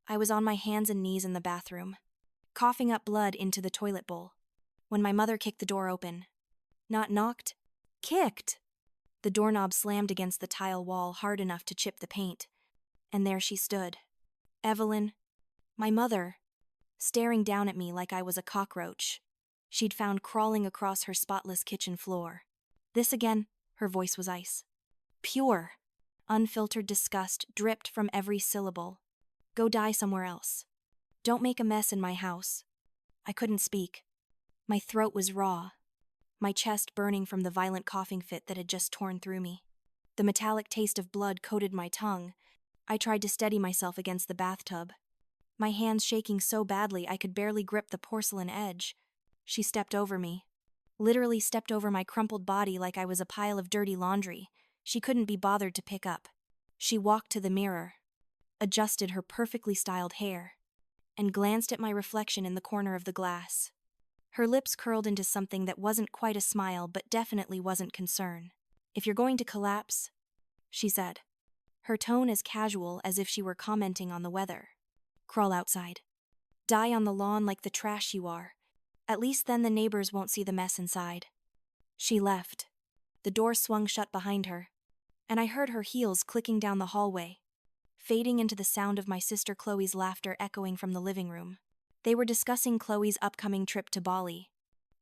I was on my hands and knees in the bathroom, coughing up blood into the toilet bowl, when my mother kicked the door open. Not knocked, kicked! The doorknob slammed against the tile wall hard enough to chip the paint, and there she stood. Evelyn, my mother, staring down at me like I was a cockroach she'd found crawling across her spotless kitchen floor. This again, her voice was ice. Pure, unfiltered disgust dripped from every syllable. Go die somewhere else. Don't make a mess in my house. I couldn't speak. My throat was raw, my chest burning from the violent coughing fit that had just torn through me. The metallic taste of blood coated my tongue. I tried to steady myself against the bathtub, my hands shaking so badly I could barely grip the porcelain edge. She stepped over me, literally stepped over my crumpled body like I was a pile of dirty laundry she couldn't be bothered to pick up. She walked to the mirror, adjusted her perfectly styled hair, and glanced at my reflection in the corner of the glass. Her lips curled into something that wasn't quite a smile but definitely wasn't concern. If you're going to collapse, she said, her tone as casual as if she were commenting on the weather, crawl outside. Die on the lawn like the trash you are. At least then the neighbors won't see the mess inside. She left. The door swung shut behind her, and I heard her heels clicking down the hallway, fading into the sound of my sister Chloe's laughter echoing from the living room. They were discussing Chloe's upcoming trip to Bali.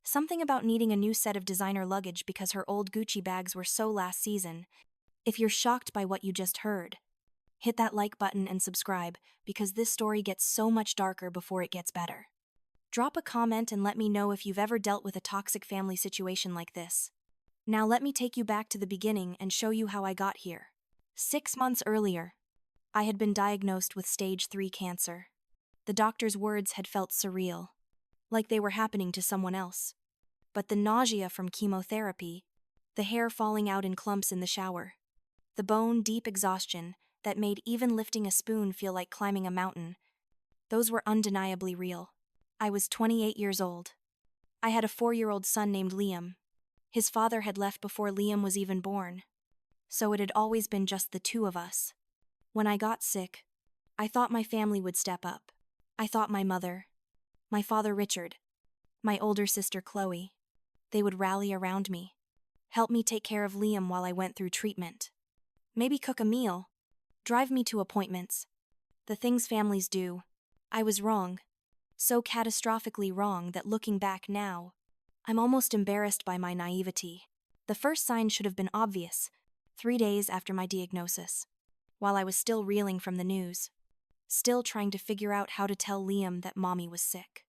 Something about needing a new set of designer luggage because her old Gucci bags were so last season. If you're shocked by what you just heard, hit that like button and subscribe because this story gets so much darker before it gets better. Drop a comment and let me know if you've ever dealt with a toxic family situation like this. Now let me take you back to the beginning and show you how I got here. 6 months earlier, I had been diagnosed with stage 3 cancer. The doctor's words had felt surreal, like they were happening to someone else. But the nausea from chemotherapy, the hair falling out in clumps in the shower, the bone-deep exhaustion that made even lifting a spoon feel like climbing a mountain, those were undeniably real. I was 28 years old. I had a 4-year-old son named Liam. His father had left before Liam was even born, so it had always been just the two of us. When I got sick, I thought my family would step up. I thought my mother, my father Richard, my older sister Chloe, they would rally around me, help me take care of Liam while I went through treatment. Maybe cook a meal, drive me to appointments. The things families do. I was wrong. So catastrophically wrong that looking back now, I'm almost embarrassed by my naivety. The first sign should have been obvious, 3 days after my diagnosis, while I was still reeling from the news, still trying to figure out how to tell Liam that Mommy was sick.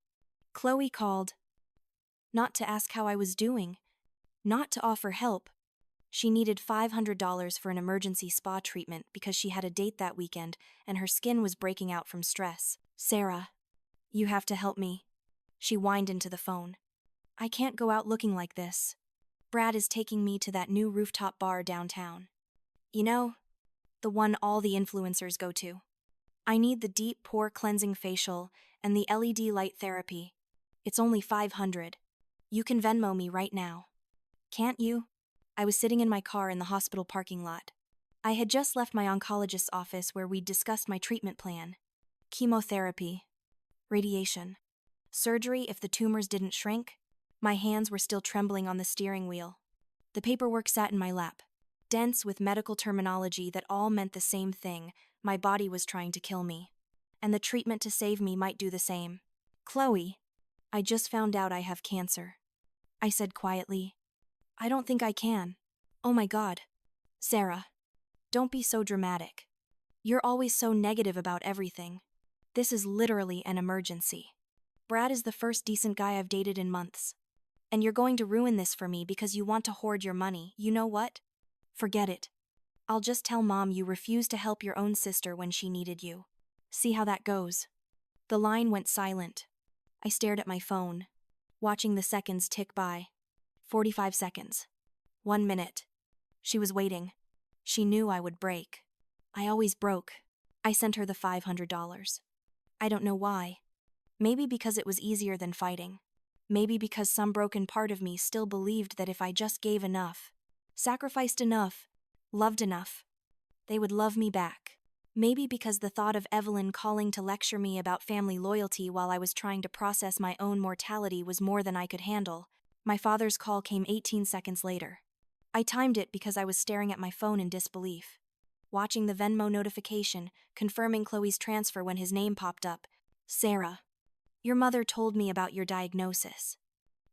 Chloe called, not to ask how I was doing, not to offer help. She needed $500 for an emergency spa treatment because she had a date that weekend and her skin was breaking out from stress. Sarah, you have to help me. She whined into the phone. I can't go out looking like this. Brad is taking me to that new rooftop bar downtown. You know, the one all the influencers go to. I need the deep pore cleansing facial and the LED light therapy. It's only $500. You can Venmo me right now. Can't you? I was sitting in my car in the hospital parking lot. I had just left my oncologist's office where we'd discussed my treatment plan. Chemotherapy, radiation, surgery if the tumors didn't shrink. My hands were still trembling on the steering wheel. The paperwork sat in my lap, dense with medical terminology that all meant the same thing. My body was trying to kill me, and the treatment to save me might do the same. Chloe, I just found out I have cancer, I said quietly. I don't think I can. Oh my God. Sarah, don't be so dramatic. You're always so negative about everything. This is literally an emergency. Brad is the first decent guy I've dated in months. And you're going to ruin this for me because you want to hoard your money. You know what? Forget it. I'll just tell Mom you refused to help your own sister when she needed you. See how that goes. The line went silent. I stared at my phone, watching the seconds tick by. 45 seconds. 1 minute. She was waiting. She knew I would break. I always broke. I sent her the $500. I don't know why. Maybe because it was easier than fighting. Maybe because some broken part of me still believed that if I just gave enough, sacrificed enough, loved enough, they would love me back. Maybe because the thought of Evelyn calling to lecture me about family loyalty while I was trying to process my own mortality was more than I could handle. My father's call came 18 seconds later. I timed it because I was staring at my phone in disbelief, watching the Venmo notification, confirming Chloe's transfer when his name popped up. "Sarah, your mother told me about your diagnosis,"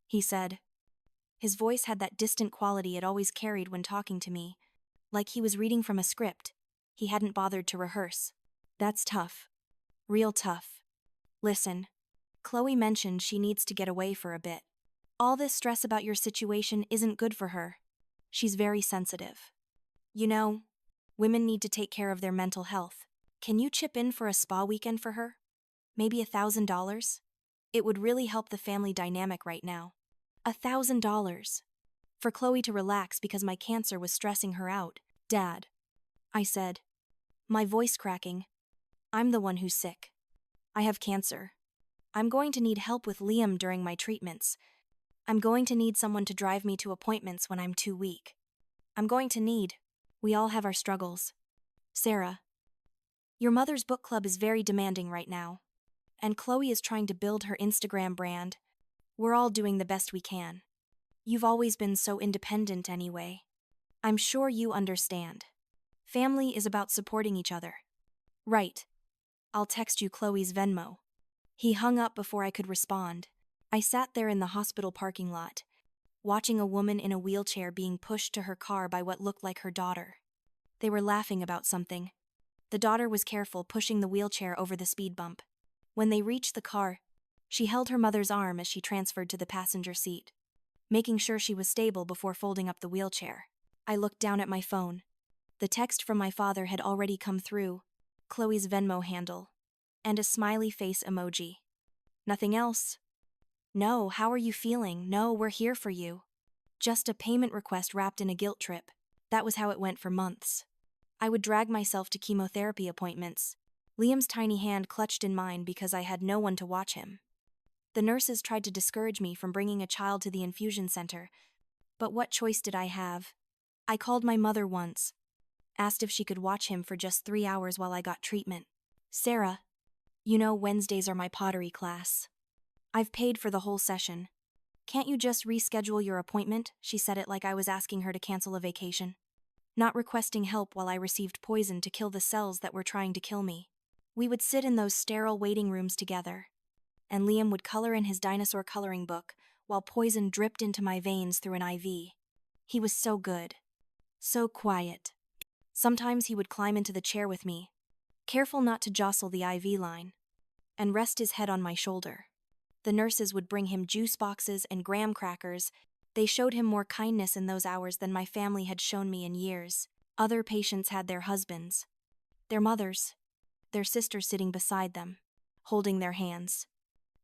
he said. His voice had that distant quality it always carried when talking to me, like he was reading from a script he hadn't bothered to rehearse. "That's tough. Real tough. Listen, Chloe mentioned she needs to get away for a bit. All this stress about your situation isn't good for her. She's very sensitive. You know, women need to take care of their mental health. Can you chip in for a spa weekend for her? Maybe $1,000? It would really help the family dynamic right now. $1,000. For Chloe to relax because my cancer was stressing her out." "Dad," I said, my voice cracking. "I'm the one who's sick. I have cancer. I'm going to need help with Liam during my treatments. I'm going to need someone to drive me to appointments when I'm too weak. I'm going to need. We all have our struggles. Sarah, your mother's book club is very demanding right now. And Chloe is trying to build her Instagram brand. We're all doing the best we can. You've always been so independent anyway. I'm sure you understand. Family is about supporting each other." "Right. I'll text you Chloe's Venmo." He hung up before I could respond. I sat there in the hospital parking lot, watching a woman in a wheelchair being pushed to her car by what looked like her daughter. They were laughing about something. The daughter was careful, pushing the wheelchair over the speed bump. When they reached the car, she held her mother's arm as she transferred to the passenger seat, making sure she was stable before folding up the wheelchair. I looked down at my phone. The text from my father had already come through, Chloe's Venmo handle, and a smiley face emoji. "Nothing else?" "No, how are you feeling? No, we're here for you." Just a payment request wrapped in a guilt trip. That was how it went for months. I would drag myself to chemotherapy appointments, Liam's tiny hand clutched in mine because I had no one to watch him. The nurses tried to discourage me from bringing a child to the infusion center, but what choice did I have? I called my mother once, asked if she could watch him for just 3 hours while I got treatment. "Sarah, you know Wednesdays are my pottery class. I've paid for the whole session. Can't you just reschedule your appointment?" She said it like I was asking her to cancel a vacation, not requesting help while I received poison to kill the cells that were trying to kill me. We would sit in those sterile waiting rooms together, and Liam would color in his dinosaur coloring book while poison dripped into my veins through an IV. He was so good, so quiet. Sometimes he would climb into the chair with me, careful not to jostle the IV line, and rest his head on my shoulder. The nurses would bring him juice boxes and graham crackers. They showed him more kindness in those hours than my family had shown me in years. Other patients had their husbands, their mothers, their sisters sitting beside them, holding their hands,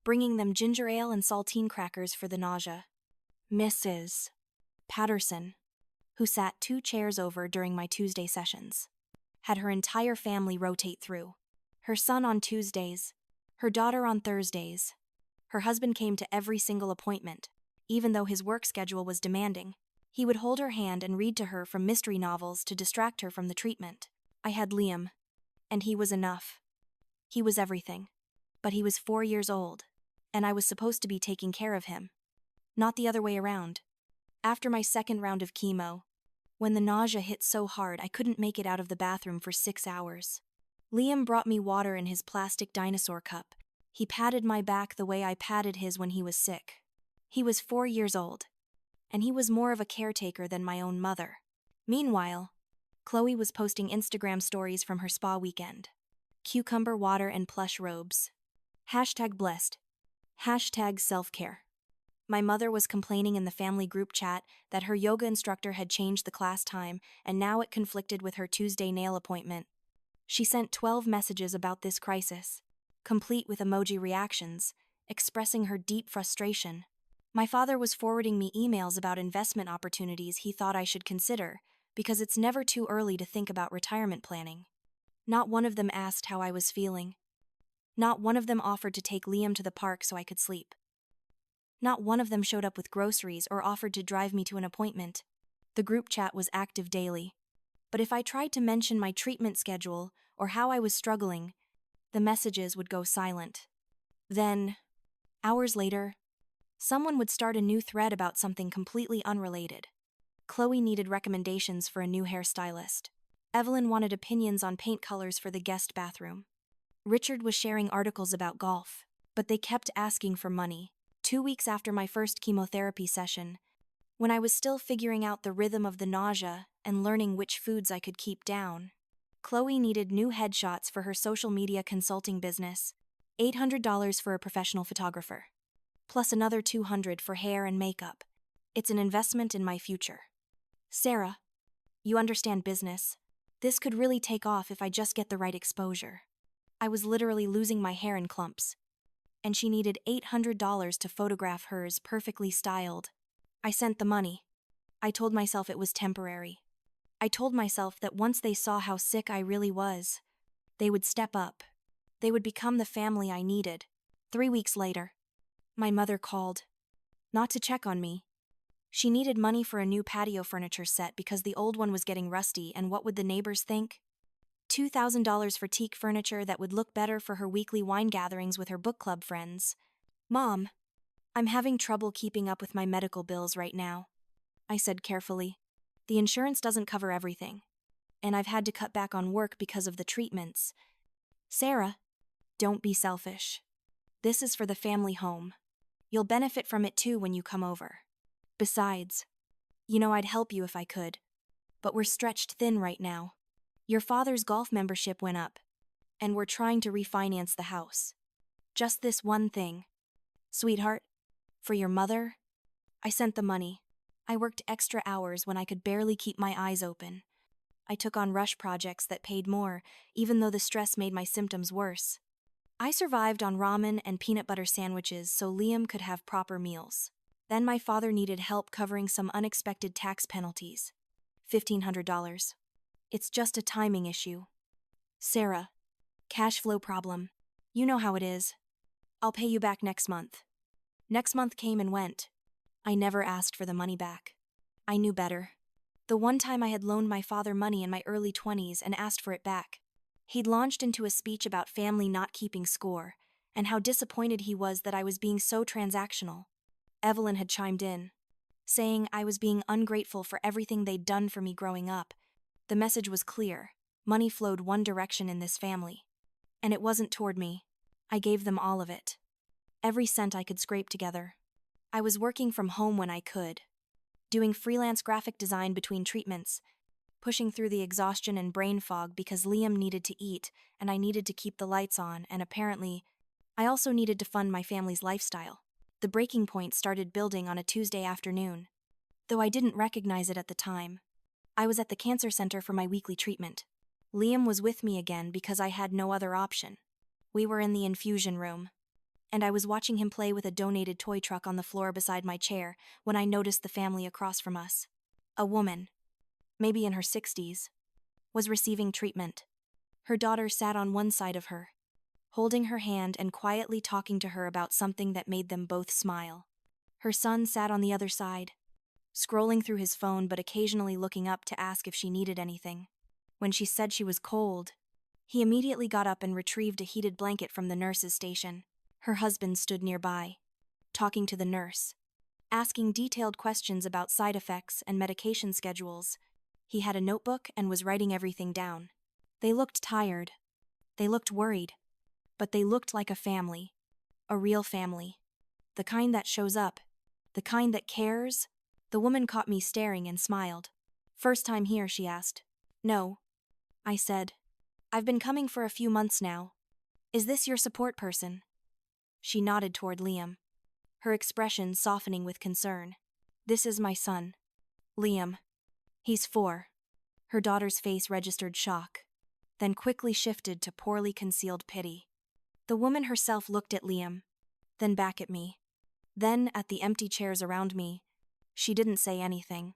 bringing them ginger ale and saltine crackers for the nausea. Mrs. Patterson, who sat 2 chairs over during my Tuesday sessions, had her entire family rotate through. Her son on Tuesdays, her daughter on Thursdays. Her husband came to every single appointment, even though his work schedule was demanding. He would hold her hand and read to her from mystery novels to distract her from the treatment. I had Liam, and he was enough. He was everything. But he was 4 years old, and I was supposed to be taking care of him, not the other way around. After my second round of chemo, when the nausea hit so hard I couldn't make it out of the bathroom for 6 hours, Liam brought me water in his plastic dinosaur cup. He patted my back the way I patted his when he was sick. He was 4 years old, and he was more of a caretaker than my own mother. Meanwhile, Chloe was posting Instagram stories from her spa weekend. Cucumber water and plush robes. #blessed. #self-care. My mother was complaining in the family group chat that her yoga instructor had changed the class time and now it conflicted with her Tuesday nail appointment. She sent 12 messages about this crisis, complete with emoji reactions, expressing her deep frustration. My father was forwarding me emails about investment opportunities he thought I should consider, because it's never too early to think about retirement planning. Not one of them asked how I was feeling. Not one of them offered to take Liam to the park so I could sleep. Not one of them showed up with groceries or offered to drive me to an appointment. The group chat was active daily, but if I tried to mention my treatment schedule or how I was struggling, the messages would go silent. Then, hours later, someone would start a new thread about something completely unrelated. Chloe needed recommendations for a new hairstylist. Evelyn wanted opinions on paint colors for the guest bathroom. Richard was sharing articles about golf, but they kept asking for money. 2 weeks after my first chemotherapy session, when I was still figuring out the rhythm of the nausea and learning which foods I could keep down, Chloe needed new headshots for her social media consulting business, $800 for a professional photographer, plus another $200 for hair and makeup. It's an investment in my future. Sarah, you understand business. This could really take off if I just get the right exposure. I was literally losing my hair in clumps, and she needed $800 to photograph hers perfectly styled. I sent the money. I told myself it was temporary. I told myself that once they saw how sick I really was, they would step up. They would become the family I needed. 3 weeks later, my mother called. Not to check on me. She needed money for a new patio furniture set because the old one was getting rusty, and what would the neighbors think? $2,000 for teak furniture that would look better for her weekly wine gatherings with her book club friends. Mom, I'm having trouble keeping up with my medical bills right now, I said carefully. The insurance doesn't cover everything, and I've had to cut back on work because of the treatments. Sarah, don't be selfish. This is for the family home. You'll benefit from it too when you come over. Besides, I'd help you if I could, but we're stretched thin right now. Your father's golf membership went up, and we're trying to refinance the house. Just this one thing. Sweetheart, for your mother, I sent the money. I worked extra hours when I could barely keep my eyes open. I took on rush projects that paid more, even though the stress made my symptoms worse. I survived on ramen and peanut butter sandwiches so Liam could have proper meals. Then my father needed help covering some unexpected tax penalties. $1,500. It's just a timing issue. Sarah, cash flow problem. You know how it is. I'll pay you back next month. Next month came and went. I never asked for the money back. I knew better. The one time I had loaned my father money in my early 20s and asked for it back, he'd launched into a speech about family not keeping score and how disappointed he was that I was being so transactional. Evelyn had chimed in, saying I was being ungrateful for everything they'd done for me growing up. The message was clear. Money flowed one direction in this family. And it wasn't toward me. I gave them all of it. Every cent I could scrape together. I was working from home when I could, doing freelance graphic design between treatments, pushing through the exhaustion and brain fog because Liam needed to eat and I needed to keep the lights on, and apparently, I also needed to fund my family's lifestyle. The breaking point started building on a Tuesday afternoon. Though I didn't recognize it at the time, I was at the cancer center for my weekly treatment. Liam was with me again because I had no other option. We were in the infusion room, and I was watching him play with a donated toy truck on the floor beside my chair when I noticed the family across from us. A woman, maybe in her 60s, was receiving treatment. Her daughter sat on one side of her, holding her hand and quietly talking to her about something that made them both smile. Her son sat on the other side, scrolling through his phone but occasionally looking up to ask if she needed anything. When she said she was cold, he immediately got up and retrieved a heated blanket from the nurse's station. Her husband stood nearby, talking to the nurse, asking detailed questions about side effects and medication schedules. He had a notebook and was writing everything down. They looked tired. They looked worried. But they looked like a family. A real family. The kind that shows up. The kind that cares. The woman caught me staring and smiled. First time here, she asked. No, I said. I've been coming for a few months now. Is this your support person? She nodded toward Liam, her expression softening with concern. This is my son, Liam. He's 4. Her daughter's face registered shock, then quickly shifted to poorly concealed pity. The woman herself looked at Liam, then back at me, then at the empty chairs around me. She didn't say anything,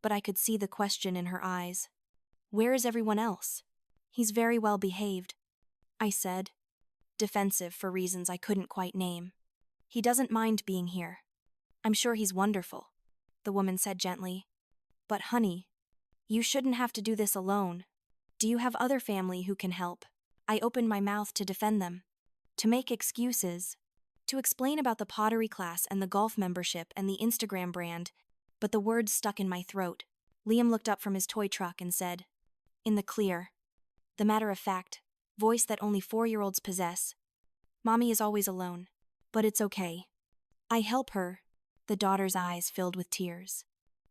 but I could see the question in her eyes. Where is everyone else? He's very well behaved, I said, defensive for reasons I couldn't quite name. He doesn't mind being here. I'm sure he's wonderful, the woman said gently. But honey, you shouldn't have to do this alone. Do you have other family who can help? I opened my mouth to defend them, to make excuses, to explain about the pottery class and the golf membership and the Instagram brand, but the words stuck in my throat. Liam looked up from his toy truck and said, in the clear, the matter-of-fact voice that only 4-year-olds possess, "Mommy is always alone, but it's okay. I help her." The daughter's eyes filled with tears.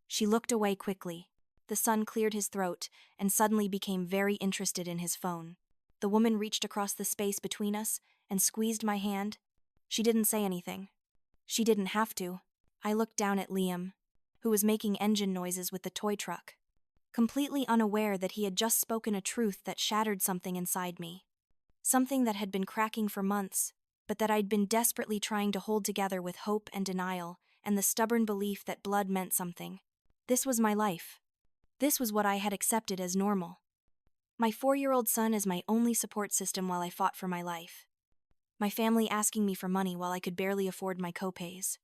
She looked away quickly. The son cleared his throat and suddenly became very interested in his phone. The woman reached across the space between us and squeezed my hand. She didn't say anything. She didn't have to. I looked down at Liam, who was making engine noises with the toy truck, completely unaware that he had just spoken a truth that shattered something inside me. Something that had been cracking for months, but that I'd been desperately trying to hold together with hope and denial and the stubborn belief that blood meant something. This was my life. This was what I had accepted as normal. My 4-year-old son as my only support system while I fought for my life. My family asking me for money while I could barely afford my copays.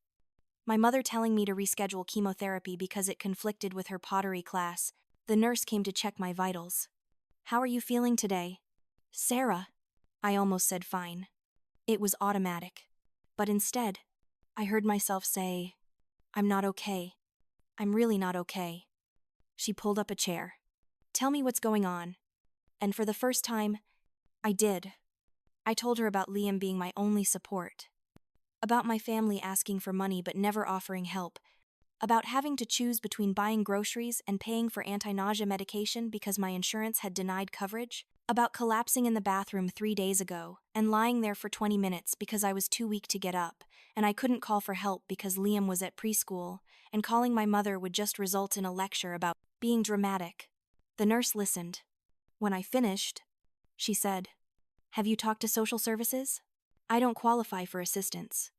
My mother telling me to reschedule chemotherapy because it conflicted with her pottery class. The nurse came to check my vitals. "How are you feeling today?" "Sarah." I almost said fine. It was automatic. But instead, I heard myself say, "I'm not okay. I'm really not okay." She pulled up a chair. "Tell me what's going on." And for the first time, I did. I told her about Liam being my only support. About my family asking for money but never offering help. About having to choose between buying groceries and paying for anti-nausea medication because my insurance had denied coverage. About collapsing in the bathroom 3 days ago and lying there for 20 minutes because I was too weak to get up, and I couldn't call for help because Liam was at preschool, and calling my mother would just result in a lecture about being dramatic. The nurse listened. When I finished, she said, "Have you talked to social services? I don't qualify for assistance.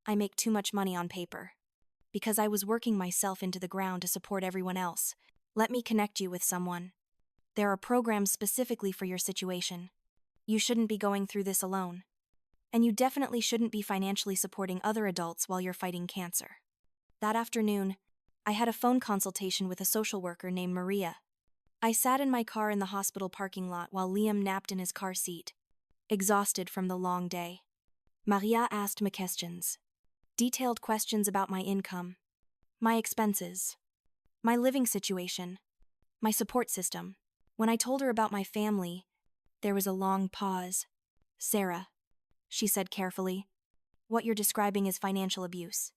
I make too much money on paper. Because I was working myself into the ground to support everyone else. Let me connect you with someone. There are programs specifically for your situation. You shouldn't be going through this alone. And you definitely shouldn't be financially supporting other adults while you're fighting cancer." That afternoon, I had a phone consultation with a social worker named Maria. I sat in my car in the hospital parking lot while Liam napped in his car seat, exhausted from the long day. Maria asked me questions. Detailed questions about my income, my expenses, my living situation, my support system. When I told her about my family, there was a long pause. "Sarah," she said carefully, "what you're describing is financial abuse.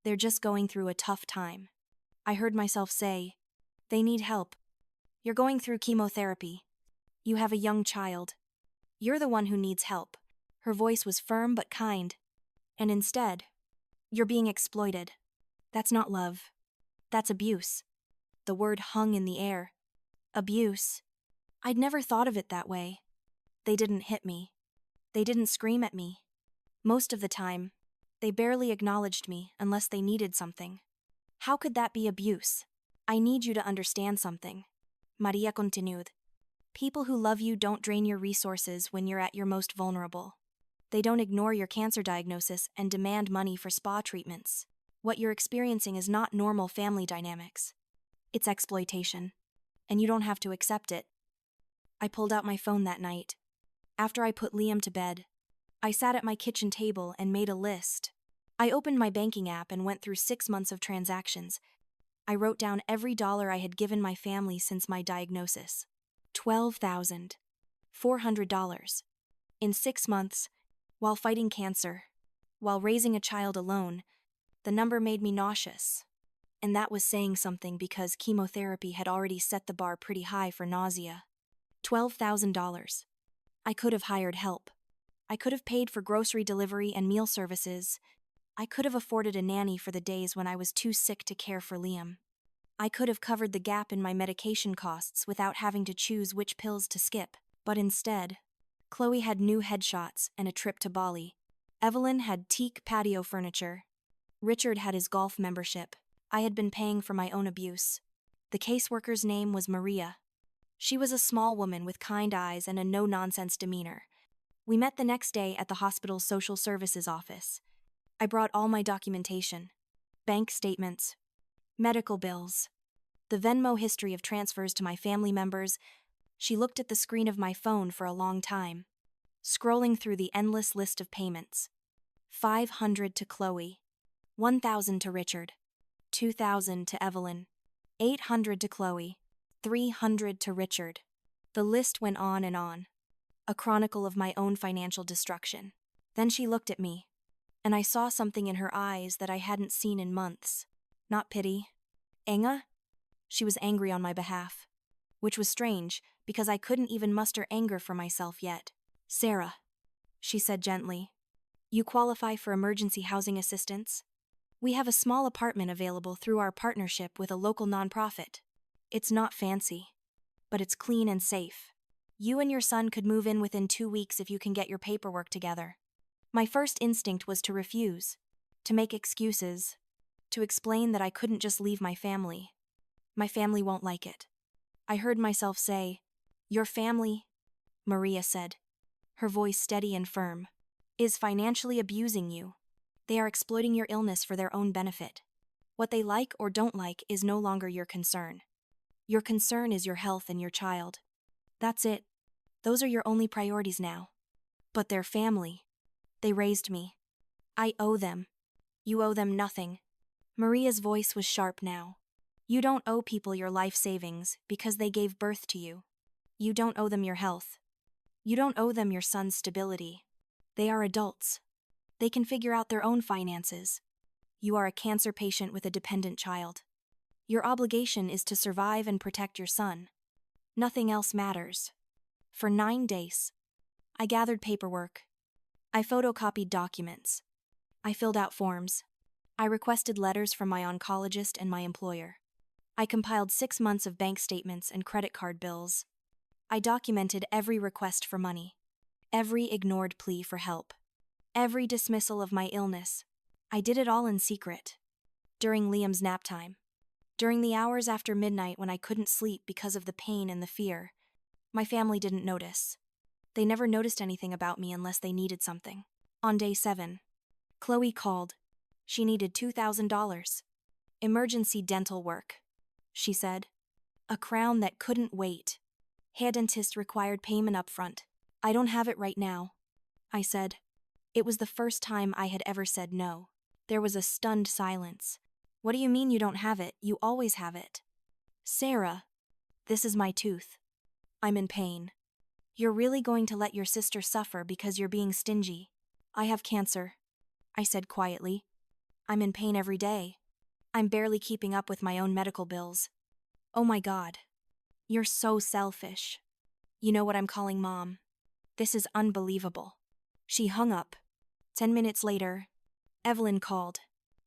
They're just going through a tough time." I heard myself say, "They need help. You're going through chemotherapy. You have a young child. You're the one who needs help." Her voice was firm but kind. "And instead, you're being exploited. That's not love. That's abuse." The word hung in the air. Abuse. I'd never thought of it that way. They didn't hit me. They didn't scream at me. Most of the time, they barely acknowledged me unless they needed something. How could that be abuse? "I need you to understand something," Maria continued. "People who love you don't drain your resources when you're at your most vulnerable. They don't ignore your cancer diagnosis and demand money for spa treatments. What you're experiencing is not normal family dynamics. It's exploitation. And you don't have to accept it." I pulled out my phone that night. After I put Liam to bed, I sat at my kitchen table and made a list. I opened my banking app and went through 6 months of transactions. I wrote down every dollar I had given my family since my diagnosis. $12,400. In 6 months, while fighting cancer, while raising a child alone, the number made me nauseous. And that was saying something because chemotherapy had already set the bar pretty high for nausea. $12,000. I could have hired help. I could have paid for grocery delivery and meal services. I could have afforded a nanny for the days when I was too sick to care for Liam. I could have covered the gap in my medication costs without having to choose which pills to skip. But instead, Chloe had new headshots and a trip to Bali. Evelyn had teak patio furniture. Richard had his golf membership. I had been paying for my own abuse. The caseworker's name was Maria. She was a small woman with kind eyes and a no-nonsense demeanor. We met the next day at the hospital's social services office. I brought all my documentation, bank statements, medical bills, the Venmo history of transfers to my family members. She looked at the screen of my phone for a long time, scrolling through the endless list of payments. 500 to Chloe, 1,000 to Richard, 2,000 to Evelyn, 800 to Chloe, 300 to Richard. The list went on and on, a chronicle of my own financial destruction. Then she looked at me, and I saw something in her eyes that I hadn't seen in months. Not pity. Inga? She was angry on my behalf, which was strange because I couldn't even muster anger for myself yet. Sarah, she said gently, you qualify for emergency housing assistance? We have a small apartment available through our partnership with a local nonprofit. It's not fancy, but it's clean and safe. You and your son could move in within 2 weeks if you can get your paperwork together. My first instinct was to refuse, to make excuses, to explain that I couldn't just leave my family. My family won't like it. I heard myself say, "Your family," Maria said, her voice steady and firm, "is financially abusing you. They are exploiting your illness for their own benefit. What they like or don't like is no longer your concern. Your concern is your health and your child. That's it. Those are your only priorities now. But their family. They raised me. I owe them. You owe them nothing." Maria's voice was sharp now. You don't owe people your life savings because they gave birth to you. You don't owe them your health. You don't owe them your son's stability. They are adults. They can figure out their own finances. You are a cancer patient with a dependent child. Your obligation is to survive and protect your son. Nothing else matters. For 9 days, I gathered paperwork. I photocopied documents. I filled out forms. I requested letters from my oncologist and my employer. I compiled 6 months of bank statements and credit card bills. I documented every request for money, every ignored plea for help, every dismissal of my illness. I did it all in secret. During Liam's nap time. During the hours after midnight when I couldn't sleep because of the pain and the fear. My family didn't notice. They never noticed anything about me unless they needed something. On day 7, Chloe called. She needed $2,000. Emergency dental work, she said. A crown that couldn't wait. Hair dentist required payment up front. I don't have it right now, I said. It was the first time I had ever said no. There was a stunned silence. What do you mean you don't have it? You always have it. Sarah, this is my tooth. I'm in pain. You're really going to let your sister suffer because you're being stingy. I have cancer, I said quietly. I'm in pain every day. I'm barely keeping up with my own medical bills. Oh my God. You're so selfish. You know what I'm calling Mom. This is unbelievable. She hung up. 10 minutes later, Evelyn called.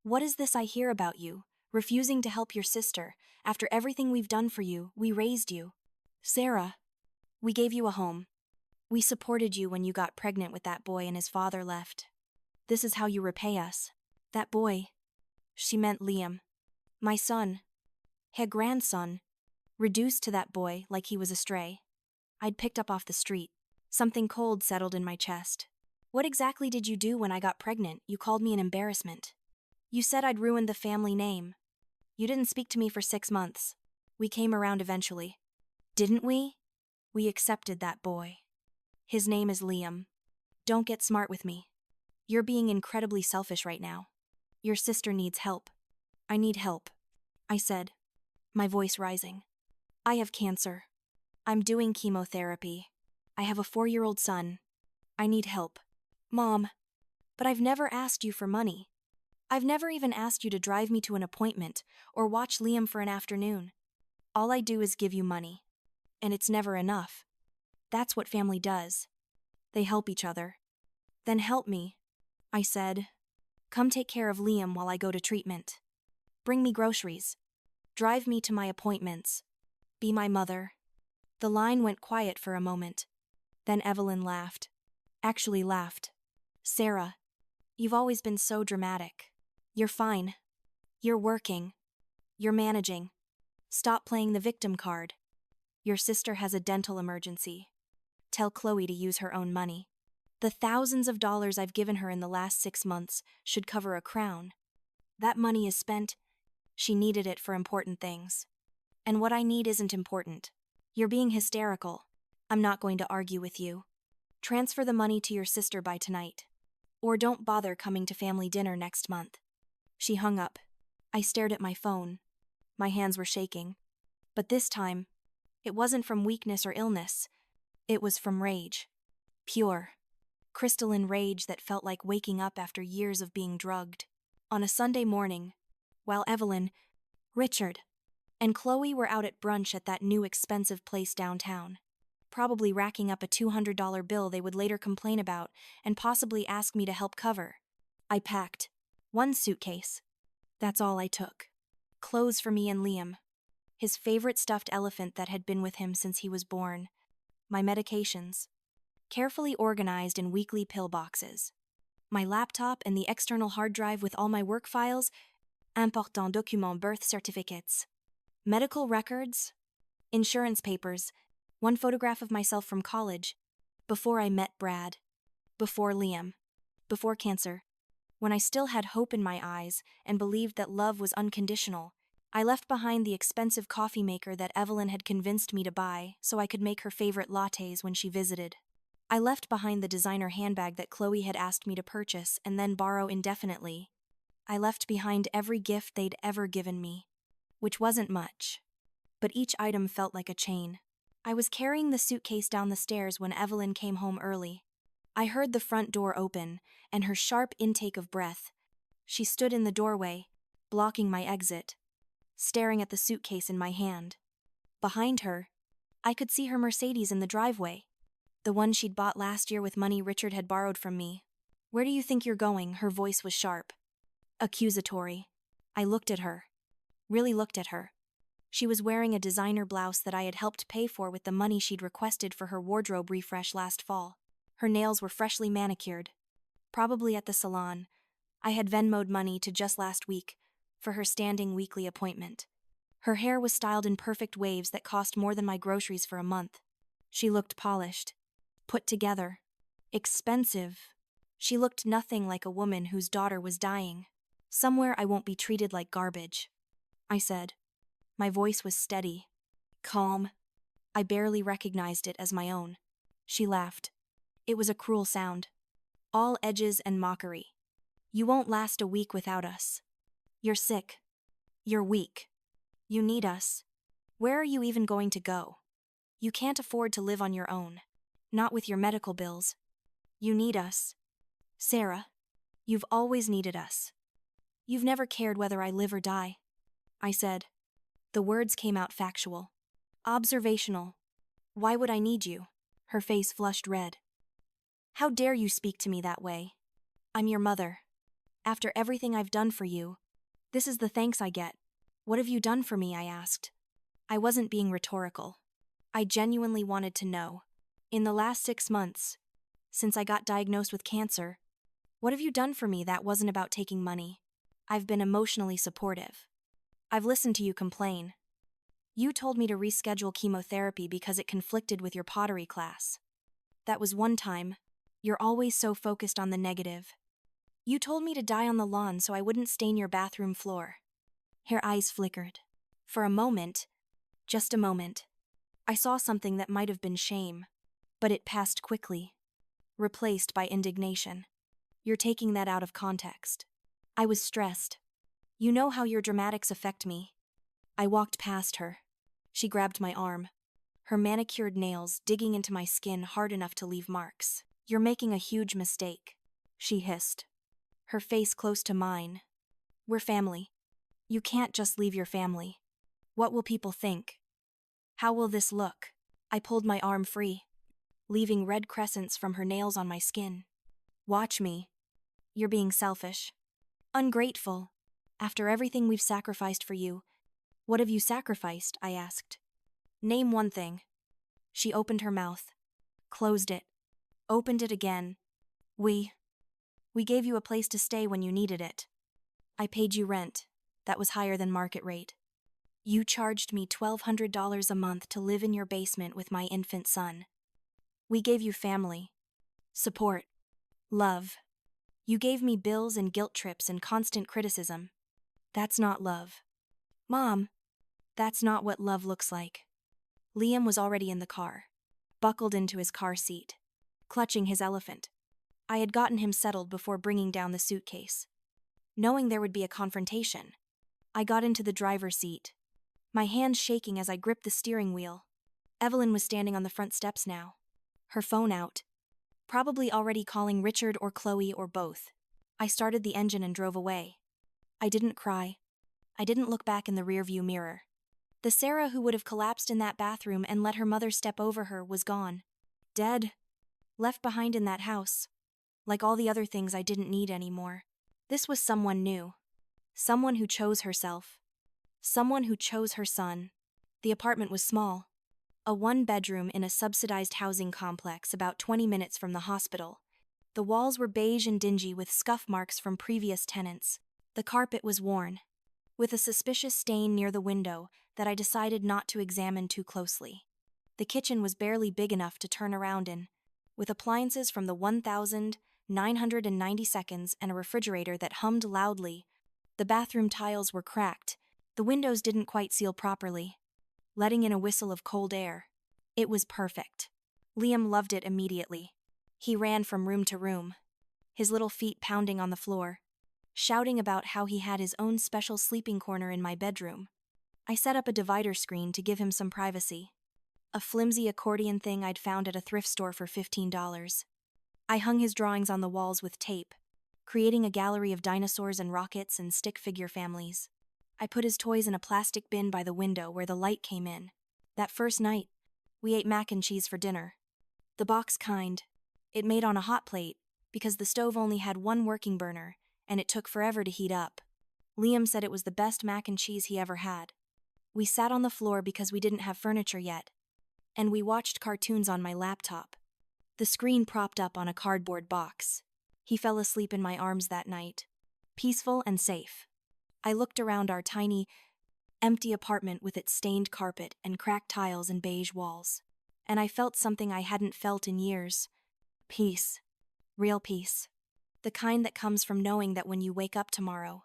What is this I hear about you, refusing to help your sister? After everything we've done for you, we raised you. Sarah, we gave you a home. We supported you when you got pregnant with that boy and his father left. This is how you repay us. That boy. She meant Liam. My son. Her grandson. Reduced to that boy like he was a stray. I'd picked up off the street. Something cold settled in my chest. What exactly did you do when I got pregnant? You called me an embarrassment. You said I'd ruined the family name. You didn't speak to me for 6 months. We came around eventually. Didn't we? We accepted that boy. His name is Liam. Don't get smart with me. You're being incredibly selfish right now. Your sister needs help. I need help, I said, my voice rising. I have cancer. I'm doing chemotherapy. I have a 4-year-old son. I need help. Mom, but I've never asked you for money. I've never even asked you to drive me to an appointment or watch Liam for an afternoon. All I do is give you money. And it's never enough. That's what family does. They help each other. Then help me, I said. Come take care of Liam while I go to treatment. Bring me groceries. Drive me to my appointments. Be my mother. The line went quiet for a moment. Then Evelyn laughed. Actually laughed. Sarah, you've always been so dramatic. You're fine. You're working. You're managing. Stop playing the victim card. Your sister has a dental emergency. Tell Chloe to use her own money. The thousands of dollars I've given her in the last 6 months should cover a crown. That money is spent. She needed it for important things. And what I need isn't important. You're being hysterical. I'm not going to argue with you. Transfer the money to your sister by tonight. Or don't bother coming to family dinner next month. She hung up. I stared at my phone. My hands were shaking. But this time, it wasn't from weakness or illness. It was from rage. Pure, crystalline rage that felt like waking up after years of being drugged. On a Sunday morning, while Evelyn, Richard, and Chloe were out at brunch at that new expensive place downtown, probably racking up a $200 bill they would later complain about and possibly ask me to help cover, I packed one suitcase. That's all I took. Clothes for me and Liam. His favorite stuffed elephant that had been with him since he was born. My medications, carefully organized in weekly pill boxes. My laptop and the external hard drive with all my work files, important documents, birth certificates, medical records, insurance papers, one photograph of myself from college, before I met Brad, before Liam, before cancer. When I still had hope in my eyes and believed that love was unconditional, I left behind the expensive coffee maker that Evelyn had convinced me to buy so I could make her favorite lattes when she visited. I left behind the designer handbag that Chloe had asked me to purchase and then borrow indefinitely. I left behind every gift they'd ever given me, which wasn't much. But each item felt like a chain. I was carrying the suitcase down the stairs when Evelyn came home early. I heard the front door open and her sharp intake of breath. She stood in the doorway, blocking my exit, staring at the suitcase in my hand. Behind her, I could see her Mercedes in the driveway, the one she'd bought last year with money Richard had borrowed from me. "Where do you think you're going?" Her voice was sharp, accusatory. I looked at her. Really looked at her. She was wearing a designer blouse that I had helped pay for with the money she'd requested for her wardrobe refresh last fall. Her nails were freshly manicured, probably at the salon. I had Venmo'd money to just last week for her standing weekly appointment. Her hair was styled in perfect waves that cost more than my groceries for a month. She looked polished, put together, expensive. She looked nothing like a woman whose daughter was dying. "Somewhere I won't be treated like garbage," I said. My voice was steady, calm. I barely recognized it as my own. She laughed. It was a cruel sound, all edges and mockery. "You won't last a week without us. You're sick. You're weak. You need us. Where are you even going to go? You can't afford to live on your own. Not with your medical bills. You need us. Sarah, you've always needed us. You've never cared whether I live or die," I said. The words came out factual, observational. "Why would I need you?" Her face flushed red. "How dare you speak to me that way? I'm your mother. After everything I've done for you, this is the thanks I get." "What have you done for me?" I asked. I wasn't being rhetorical. I genuinely wanted to know. In the last 6 months, since I got diagnosed with cancer, what have you done for me that wasn't about taking money? I've been emotionally supportive. I've listened to you complain. You told me to reschedule chemotherapy because it conflicted with your pottery class. That was one time. You're always so focused on the negative. You told me to die on the lawn so I wouldn't stain your bathroom floor. Her eyes flickered. For a moment, just a moment, I saw something that might have been shame, but it passed quickly, replaced by indignation. You're taking that out of context. I was stressed. You know how your dramatics affect me. I walked past her. She grabbed my arm, her manicured nails digging into my skin hard enough to leave marks. "You're making a huge mistake," she hissed, her face close to mine. "We're family. You can't just leave your family. What will people think? How will this look?" I pulled my arm free, leaving red crescents from her nails on my skin. "Watch me. You're being selfish. Ungrateful. After everything we've sacrificed for you." "What have you sacrificed?" I asked. "Name one thing." She opened her mouth, closed it, opened it again. We gave you a place to stay when you needed it. I paid you rent. That was higher than market rate. You charged me $1,200 a month to live in your basement with my infant son. We gave you family, support, love. You gave me bills and guilt trips and constant criticism. That's not love. Mom, that's not what love looks like. Liam was already in the car, buckled into his car seat, clutching his elephant. I had gotten him settled before bringing down the suitcase. Knowing there would be a confrontation, I got into the driver's seat, my hands shaking as I gripped the steering wheel. Evelyn was standing on the front steps now, her phone out, probably already calling Richard or Chloe or both. I started the engine and drove away. I didn't cry. I didn't look back in the rearview mirror. The Sarah who would have collapsed in that bathroom and let her mother step over her was gone. Dead. Left behind in that house. Like all the other things I didn't need anymore. This was someone new. Someone who chose herself. Someone who chose her son. The apartment was small. A one-bedroom in a subsidized housing complex about 20 minutes from the hospital. The walls were beige and dingy with scuff marks from previous tenants. The carpet was worn, with a suspicious stain near the window that I decided not to examine too closely. The kitchen was barely big enough to turn around in, with appliances from the 1990 seconds and a refrigerator that hummed loudly. The bathroom tiles were cracked. The windows didn't quite seal properly, letting in a whistle of cold air. It was perfect. Liam loved it immediately. He ran from room to room, his little feet pounding on the floor, shouting about how he had his own special sleeping corner in my bedroom. I set up a divider screen to give him some privacy. A flimsy accordion thing I'd found at a thrift store for $15. I hung his drawings on the walls with tape, creating a gallery of dinosaurs and rockets and stick figure families. I put his toys in a plastic bin by the window where the light came in. That first night, we ate mac and cheese for dinner. The box kind. It made on a hot plate because the stove only had one working burner and it took forever to heat up. Liam said it was the best mac and cheese he ever had. We sat on the floor because we didn't have furniture yet, and we watched cartoons on my laptop, the screen propped up on a cardboard box. He fell asleep in my arms that night, peaceful and safe. I looked around our tiny, empty apartment with its stained carpet and cracked tiles and beige walls, and I felt something I hadn't felt in years. Peace. Real peace. The kind that comes from knowing that when you wake up tomorrow,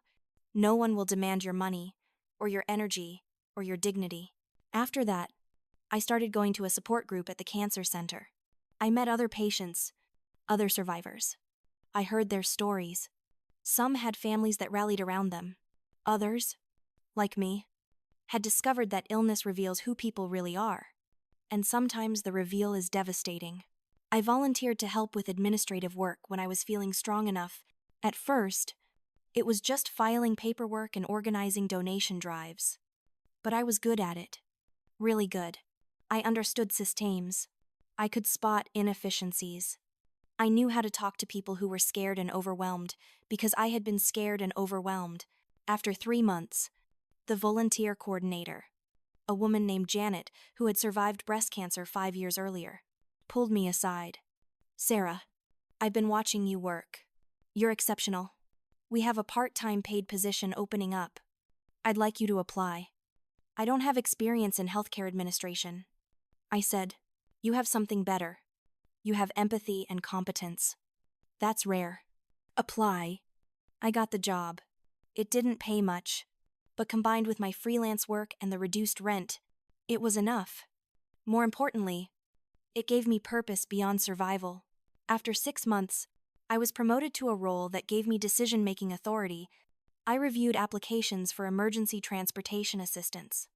no one will demand your money, or your energy, or your dignity. After that, I started going to a support group at the cancer center. I met other patients, other survivors. I heard their stories. Some had families that rallied around them. Others, like me, had discovered that illness reveals who people really are. And sometimes the reveal is devastating. I volunteered to help with administrative work when I was feeling strong enough. At first, it was just filing paperwork and organizing donation drives. But I was good at it. Really good. I understood systems. I could spot inefficiencies. I knew how to talk to people who were scared and overwhelmed because I had been scared and overwhelmed. After 3 months, the volunteer coordinator, a woman named Janet who had survived breast cancer 5 years earlier, pulled me aside. "Sarah, I've been watching you work. You're exceptional. We have a part-time paid position opening up. I'd like you to apply. I don't have experience in healthcare administration." I said, "You have something better. You have empathy and competence. That's rare. Apply." I got the job. It didn't pay much, but combined with my freelance work and the reduced rent, it was enough. More importantly, it gave me purpose beyond survival. After 6 months, I was promoted to a role that gave me decision-making authority. I reviewed applications for emergency transportation assistance.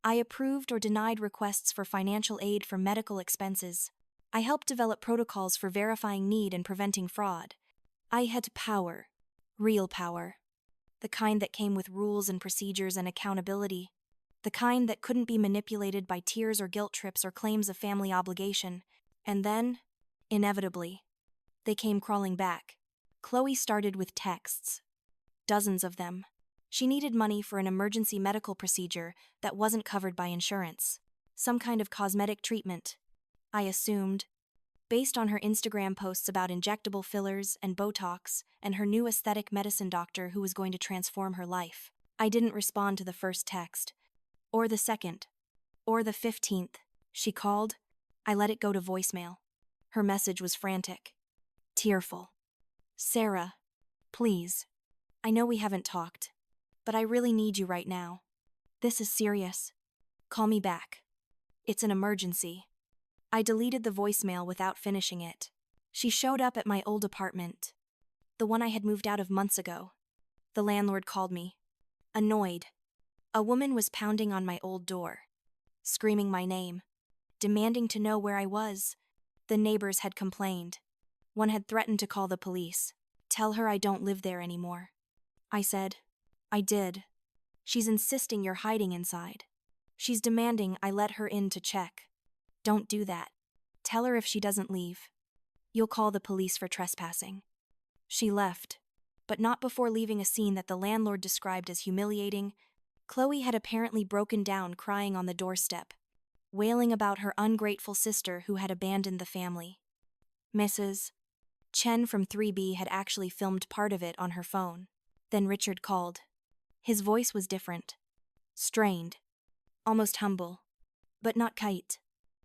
I approved or denied requests for financial aid for medical expenses. I helped develop protocols for verifying need and preventing fraud. I had power, real power. The kind that came with rules and procedures and accountability. The kind that couldn't be manipulated by tears or guilt trips or claims of family obligation. And then, inevitably, they came crawling back. Chloe started with texts. Dozens of them. She needed money for an emergency medical procedure that wasn't covered by insurance. Some kind of cosmetic treatment, I assumed, based on her Instagram posts about injectable fillers and Botox and her new aesthetic medicine doctor who was going to transform her life. I didn't respond to the first text, or the second, or the 15th. She called. I let it go to voicemail. Her message was frantic, tearful. "Sarah, please. I know we haven't talked, but I really need you right now. This is serious. Call me back." It's an emergency. I deleted the voicemail without finishing it. She showed up at my old apartment, the one I had moved out of months ago. The landlord called me, annoyed. A woman was pounding on my old door, screaming my name, demanding to know where I was. The neighbors had complained. One had threatened to call the police, tell her I don't live there anymore. I said, I did. She's insisting you're hiding inside. She's demanding I let her in to check. Don't do that. Tell her if she doesn't leave, you'll call the police for trespassing. She left, but not before leaving a scene that the landlord described as humiliating. Chloe had apparently broken down crying on the doorstep, wailing about her ungrateful sister who had abandoned the family. Mrs. Chen from 3B had actually filmed part of it on her phone. Then Richard called. His voice was different. Strained. Almost humble. But not kite.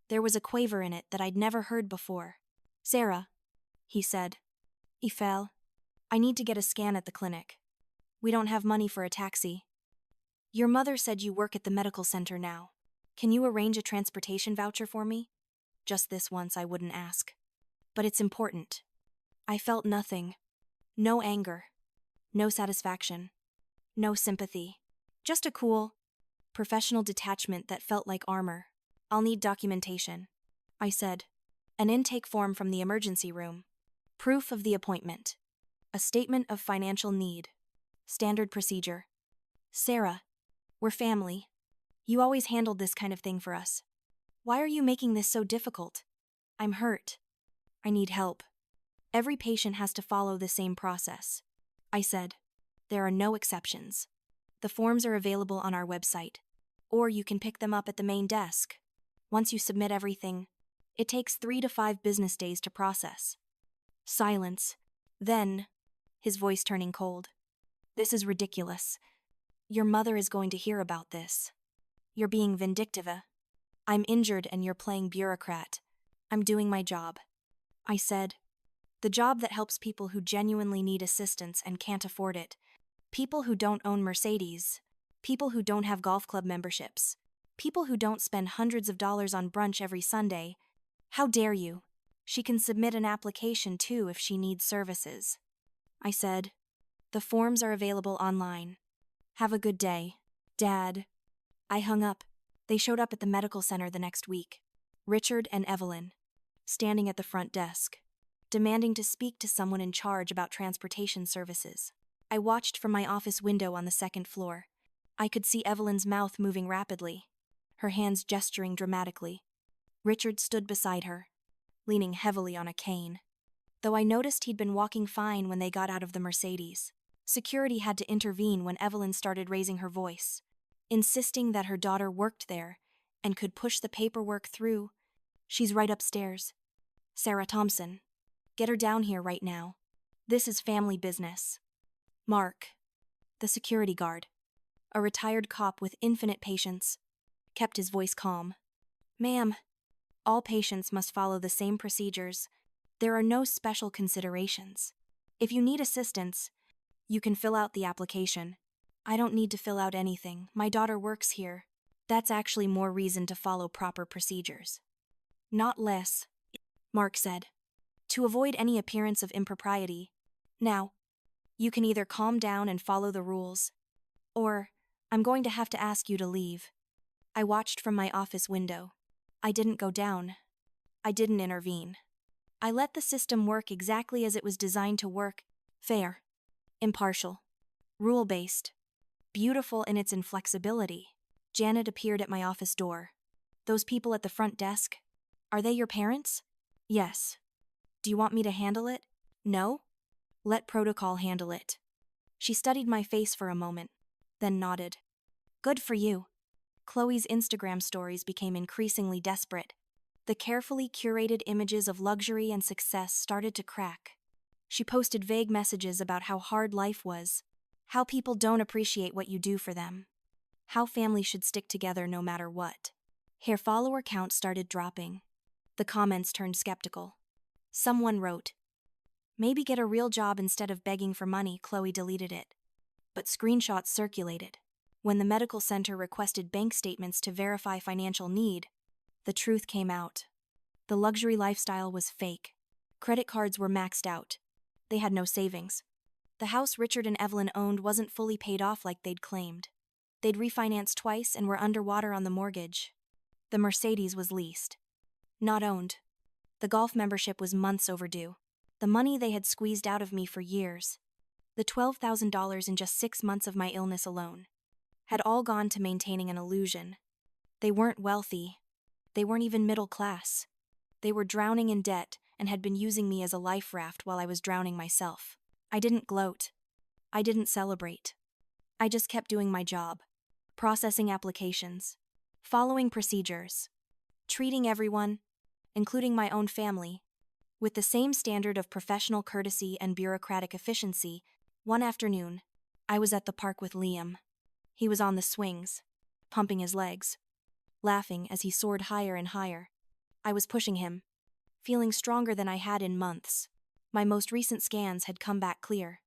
There was a quaver in it that I'd never heard before. Sarah, he said. Ifel, I need to get a scan at the clinic. We don't have money for a taxi. Your mother said you work at the medical center now. Can you arrange a transportation voucher for me? Just this once I wouldn't ask. But it's important. I felt nothing. No anger. No satisfaction. No sympathy. Just a cool, professional detachment that felt like armor. I'll need documentation, I said. An intake form from the emergency room. Proof of the appointment. A statement of financial need. Standard procedure. Sarah, we're family. You always handled this kind of thing for us. Why are you making this so difficult? I'm hurt. I need help. Every patient has to follow the same process. I said. There are no exceptions. The forms are available on our website, or you can pick them up at the main desk. Once you submit everything, it takes 3 to 5 business days to process. Silence. Then, his voice turning cold. This is ridiculous. Your mother is going to hear about this. You're being vindictive. I'm injured and you're playing bureaucrat. I'm doing my job. I said. The job that helps people who genuinely need assistance and can't afford it. People who don't own Mercedes. People who don't have golf club memberships. People who don't spend hundreds of dollars on brunch every Sunday. How dare you? She can submit an application too if she needs services. I said. The forms are available online. Have a good day, Dad. I hung up. They showed up at the medical center the next week. Richard and Evelyn, standing at the front desk, demanding to speak to someone in charge about transportation services. I watched from my office window on the second floor. I could see Evelyn's mouth moving rapidly, her hands gesturing dramatically. Richard stood beside her, leaning heavily on a cane. Though I noticed he'd been walking fine when they got out of the Mercedes, security had to intervene when Evelyn started raising her voice, insisting that her daughter worked there and could push the paperwork through. She's right upstairs. Sarah Thompson. Get her down here right now. This is family business. Mark, the security guard, a retired cop with infinite patience, kept his voice calm. Ma'am, all patients must follow the same procedures. There are no special considerations. If you need assistance, you can fill out the application. I don't need to fill out anything. My daughter works here. That's actually more reason to follow proper procedures. Not less, Mark said. To avoid any appearance of impropriety. Now, you can either calm down and follow the rules, or I'm going to have to ask you to leave. I watched from my office window. I didn't go down. I didn't intervene. I let the system work exactly as it was designed to work. Fair. Impartial. Rule-based. Beautiful in its inflexibility. Janet appeared at my office door. Those people at the front desk? Are they your parents? Yes. Do you want me to handle it? No? Let protocol handle it. She studied my face for a moment, then nodded. Good for you. Chloe's Instagram stories became increasingly desperate. The carefully curated images of luxury and success started to crack. She posted vague messages about how hard life was, how people don't appreciate what you do for them, how families should stick together no matter what. Her follower count started dropping. The comments turned skeptical. Someone wrote, "Maybe get a real job instead of begging for money." Chloe deleted it. But screenshots circulated. When the medical center requested bank statements to verify financial need, The truth came out. The luxury lifestyle was fake. Credit cards were maxed out. They had no savings. The house Richard and Evelyn owned wasn't fully paid off like they'd claimed. They'd refinanced twice and were underwater on the mortgage. The Mercedes was leased, not owned. The golf membership was months overdue. The money they had squeezed out of me for years, the $12,000 in just 6 months of my illness alone, had all gone to maintaining an illusion. They weren't wealthy. They weren't even middle class. They were drowning in debt and had been using me as a life raft while I was drowning myself. I didn't gloat. I didn't celebrate. I just kept doing my job, processing applications, following procedures, treating everyone, including my own family, with the same standard of professional courtesy and bureaucratic efficiency. One afternoon, I was at the park with Liam. He was on the swings, pumping his legs, laughing as he soared higher and higher. I was pushing him, feeling stronger than I had in months. My most recent scans had come back clear.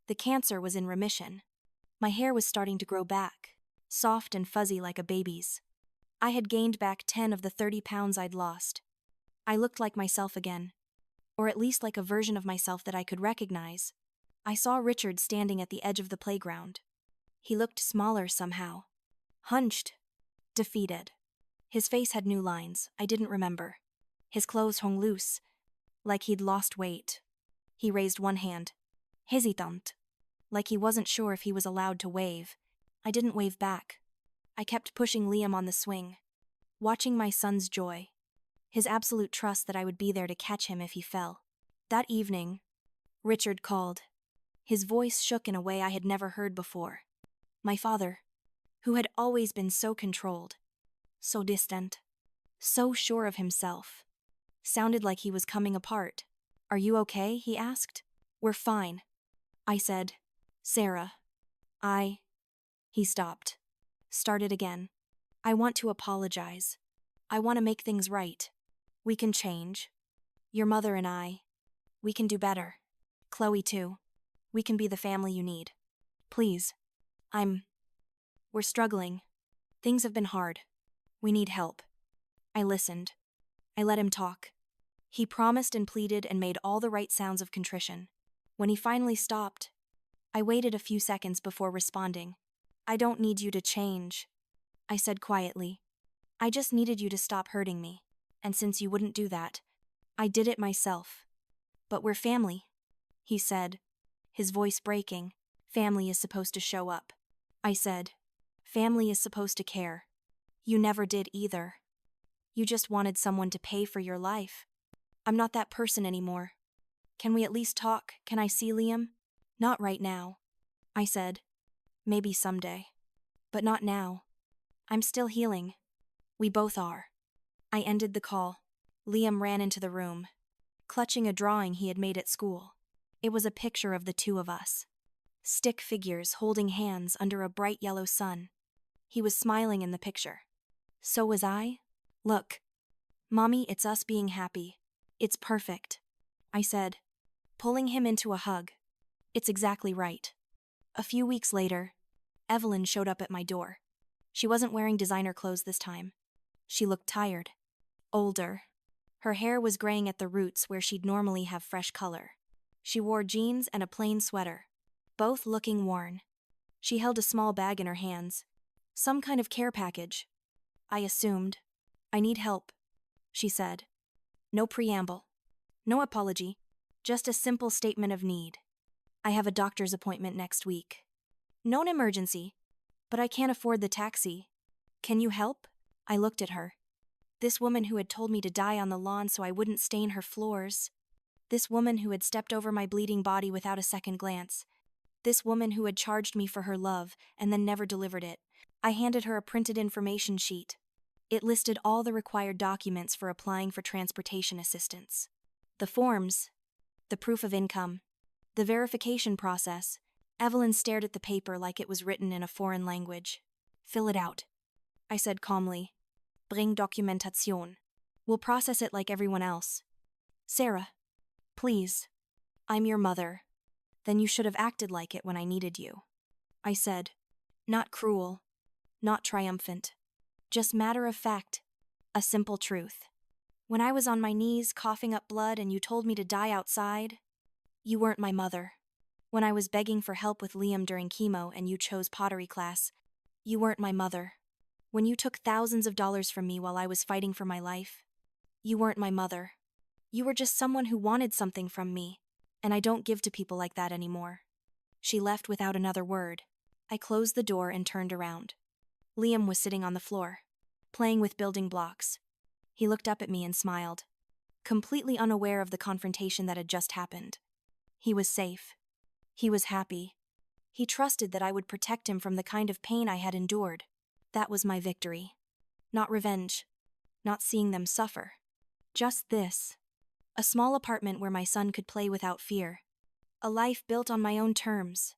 The cancer was in remission. My hair was starting to grow back, soft and fuzzy like a baby's. I had gained back 10 of the 30 pounds I'd lost. I looked like myself again, or at least like a version of myself that I could recognize. I saw Richard standing at the edge of the playground. He looked smaller somehow, hunched, defeated. His face had new lines I didn't remember. His clothes hung loose, like he'd lost weight. He raised one hand, hesitant, like he wasn't sure if he was allowed to wave. I didn't wave back. I kept pushing Liam on the swing, watching my son's joy, his absolute trust that I would be there to catch him if he fell. That evening, Richard called. His voice shook in a way I had never heard before. My father, who had always been so controlled, so distant, so sure of himself, sounded like he was coming apart. "Are you okay?" he asked. "We're fine," I said. "Sarah, He stopped, started again. "I want to apologize. I want to make things right. We can change. Your mother and I. We can do better. Chloe too. We can be the family you need. Please. We're struggling. Things have been hard. We need help." I listened. I let him talk. He promised and pleaded and made all the right sounds of contrition. When he finally stopped, I waited a few seconds before responding. "I don't need you to change," I said quietly. "I just needed you to stop hurting me. And since you wouldn't do that, I did it myself." "But we're family," he said, his voice breaking. "Family is supposed to show up," I said. "Family is supposed to care. You never did either. You just wanted someone to pay for your life. I'm not that person anymore. Can we at least talk? Can I see Liam?" "Not right now," I said. "Maybe someday. But not now. I'm still healing. We both are." I ended the call. Liam ran into the room, clutching a drawing he had made at school. It was a picture of the two of us, stick figures holding hands under a bright yellow sun. He was smiling in the picture. So was I. "Look, Mommy, it's us being happy. It's perfect," I said, pulling him into a hug. "It's exactly right." A few weeks later, Evelyn showed up at my door. She wasn't wearing designer clothes this time. She looked tired, older. Her hair was graying at the roots where she'd normally have fresh color. She wore jeans and a plain sweater, both looking worn. She held a small bag in her hands, some kind of care package. I assumed. "I need help," she said. No preamble, no apology, just a simple statement of need. "I have a doctor's appointment next week. No emergency, but I can't afford the taxi. Can you help?" I looked at her. This woman who had told me to die on the lawn so I wouldn't stain her floors. This woman who had stepped over my bleeding body without a second glance. This woman who had charged me for her love and then never delivered it. I handed her a printed information sheet. It listed all the required documents for applying for transportation assistance. The forms, the proof of income, the verification process. Evelyn stared at the paper like it was written in a foreign language. "Fill it out," I said calmly. "Bring documentation. We'll process it like everyone else." "Sarah, please. I'm your mother. Then you should have acted like it when I needed you," I said. Not cruel, not triumphant. Just matter of fact. A simple truth. When I was on my knees coughing up blood and you told me to die outside, you weren't my mother. When I was begging for help with Liam during chemo and you chose pottery class, you weren't my mother. When you took thousands of dollars from me while I was fighting for my life, you weren't my mother. You were just someone who wanted something from me, and I don't give to people like that anymore. She left without another word. I closed the door and turned around. Liam was sitting on the floor, playing with building blocks. He looked up at me and smiled, completely unaware of the confrontation that had just happened. He was safe. He was happy. He trusted that I would protect him from the kind of pain I had endured. That was my victory. Not revenge. Not seeing them suffer. Just this. A small apartment where my son could play without fear. A life built on my own terms.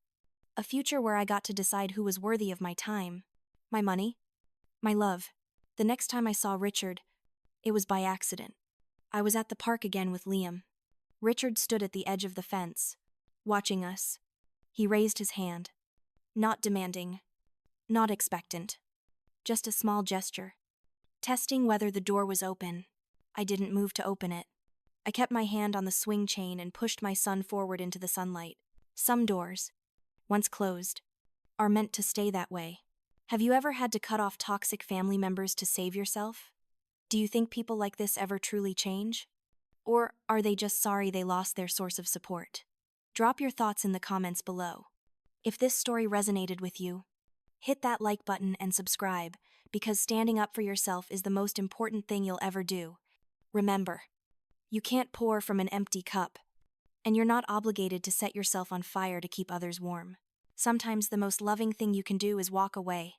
A future where I got to decide who was worthy of my time. My money. My love. The next time I saw Richard, it was by accident. I was at the park again with Liam. Richard stood at the edge of the fence, watching us. He raised his hand. Not demanding. Not expectant. Just a small gesture. Testing whether the door was open. I didn't move to open it. I kept my hand on the swing chain and pushed my son forward into the sunlight. Some doors, once closed, are meant to stay that way. Have you ever had to cut off toxic family members to save yourself? Do you think people like this ever truly change? Or are they just sorry they lost their source of support? Drop your thoughts in the comments below. If this story resonated with you, hit that like button and subscribe, because standing up for yourself is the most important thing you'll ever do. Remember, you can't pour from an empty cup, and you're not obligated to set yourself on fire to keep others warm. Sometimes the most loving thing you can do is walk away.